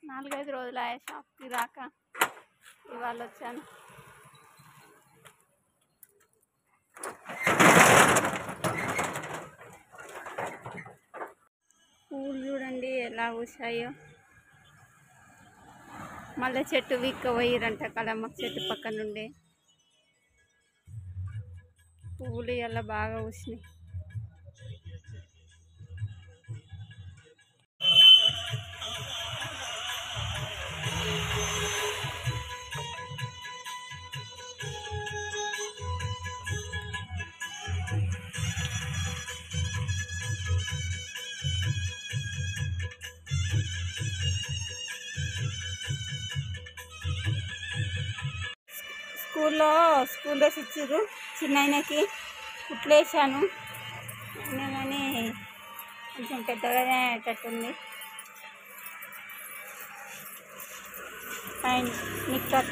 4-5 రోజులు అయ్యే షాప్కి రాక ఇవాళ వచ్చాను. పూలు చూడండి ఎలా పూసాయో. మళ్ళీ చెట్టు వీక్కపోయిరంట కడమ్మ చెట్టు పక్క నుండి. పువ్వులు ఎలా బాగా పూసినాయి. స్కూల్ డ్రెస్ ఇచ్చారు చిన్న ఆయనకి, కుట్లేసాను అయినా కానీ కొంచెం పెద్దగానే అయ్యేటట్టుంది. అండ్ నిక్కర్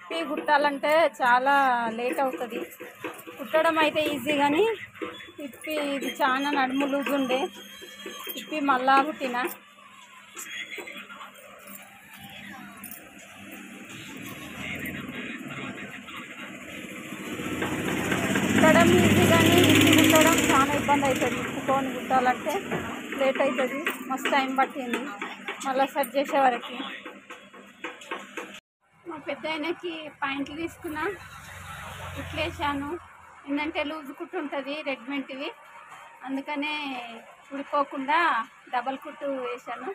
ఇప్పి కుట్టాలంటే చాలా లేట్ అవుతుంది. కుట్టడం అయితే ఈజీ కానీ ఇప్పి ఇది చాలా నడుము లూజ్ ఉండే ఇప్పి మళ్ళా కుట్టిన. కుట్టడం ఈజీ కానీ ఇప్పి కుట్టడం చాలా ఇబ్బంది అవుతుంది. ఇప్పుకొని కుట్టాలంటే లేట్ అవుతుంది, మస్తు టైం పట్టింది మళ్ళీ సెట్ చేసే వరకు. మా పెద్ద ఆయనకి పాయింట్లు తీసుకున్నా, కుట్లేసాను. ఏంటంటే లూజ్ కుట్టు ఉంటుంది రెడీమేడ్వి, అందుకనే ఉడిపోకుండా డబల్ కుట్టు వేసాను.